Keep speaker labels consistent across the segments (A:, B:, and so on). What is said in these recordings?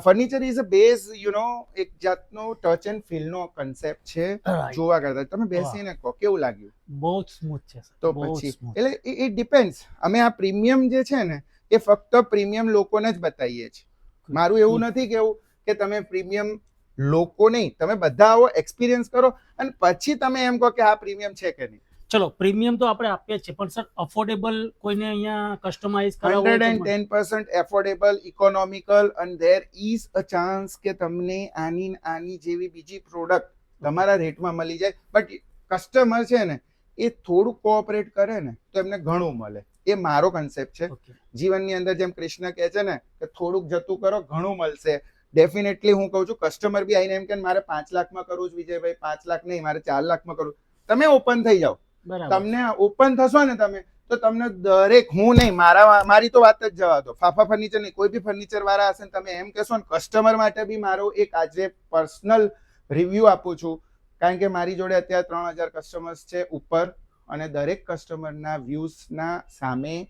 A: Furniture is a base, એક જાતનો touch and feel નો કન્સેપ્ટ છે. જોવા કરતા તમે બેસીને કહો કેવું લાગ્યું,
B: બહુ જ સ્મૂથ છે
A: તો પછી એટલે ઇટ ડિપેન્ડ્સ. અમે આ પ્રીમિયમ જે છે ને એ ફક્ત પ્રીમિયમ લોકોને જ બતાવીએ છીએ. મારું એવું નથી કેવું કે તમે પ્રીમિયમ લોકો નહીં, તમે બધા આવો એક્સપિરિયન્સ કરો અને પછી તમે એમ કહો કે આ પ્રીમિયમ છે કે નહીં.
B: ચલો પ્રીમિયમ તો આપણે આપીએ છીએ, પણ સર અફોર્ડેબલ કોઈને અહીંયા કસ્ટમાઇઝ કરાવવું હોય તો
A: 110% એફોર્ડેબલ, ઇકોનોમિકલ, અને ધેર ઇઝ અ ચાન્સ કે તમને આની જેવી બીજી પ્રોડક્ટ તમારા રેટમાં મળી જાય. બટ કસ્ટમર છે ને એ થોડું કોઓપરેટ કરે ને તો એમને ઘણું મળે. એ મારો કન્સેપ્ટ છે. જીવનની અંદર જેમ કૃષ્ણ કહે છે ને કે થોડુંક જતું કરો ઘણું મળશે. ડેફિનેટલી હું કહું છું, કસ્ટમર બી આવીને એમ કે મારે 5 લાખમાં કરવું છે વિજયભાઈ, 5 લાખ નહીં મારે 4 લાખમાં કરવું. તમે ઓપન થઈ જાઓ, તમને ઓપન થશો ને તમે તો તમને દરેક, હું નહીં, મારી તો વાત જ જવા દો, ફાફા ફર્નિચર નહીં, કોઈ બી ફર્નિચર વાળા હશે ને તમે એમ કહેશો ને, કસ્ટમર માટે બી મારો એક આજે પર્સનલ રિવ્યુ આપું છું, કારણ કે મારી જોડે અત્યારે 3000 કસ્ટમર્સ છે ઉપર, અને દરેક કસ્ટમરના વ્યૂઝના સામે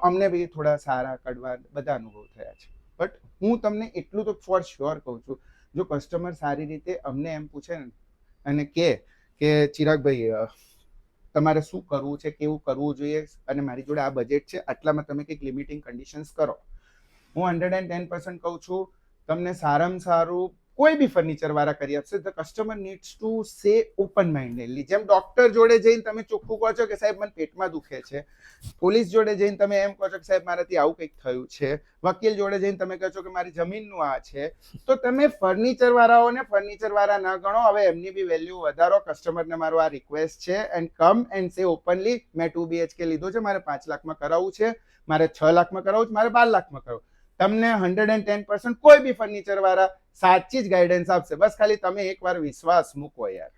A: અમને બી થોડા સારા કડવા બધા અનુભવ થયા છે. બટ હું તમને એટલું તો ફોર શ્યોર કહું છું, જો કસ્ટમર સારી રીતે અમને એમ પૂછે ને અને કે ચિરાગભાઈ તમારે શું કરવું છે, કેવું કરવું જોઈએ, અને મારી જોડે આ બજેટ છે, આટલામાં તમે કંઈક લિમિટિંગ કન્ડિશન્સ કરો, હું 110% કહું છું તમને સારામાં સારું કોઈ બી ફર્નિચર વાળા કરી આપશે. The customer needs to say open mindedly. જેમ ડોક્ટર જોડે જઈને તમે ચોખ્ખું કહો છો કે સાહેબ મને પેટમાં દુખે છે, પોલીસ જોડે જઈને તમે એમ કહો છો કે સાહેબ મારાથી આવું કંઈક થયું છે, વકીલ જોડે જઈને તમે કહો છો કે મારી જમીનનું આ છે, તો તમે ફર્નિચર વાળાઓને ફર્નિચર વાળા ના ગણો. હવે એમની બી વેલ્યુ વધારો. કસ્ટમરને મારો આ રિક્વેસ્ટ છે, and come and say openly મેં 2 BHK લીધું છે, મારે 5 લાખમાં કરાવવું છે, મારે 6 લાખમાં કરાવવું છે, મારે 12 લાખમાં કરાવવું. તમને 110% કોઈ બી ફર્નિચર વાળા સાચી જ ગાઈડન્સ આપશે. બસ ખાલી તમે એકવાર વિશ્વાસ મૂકો યાર.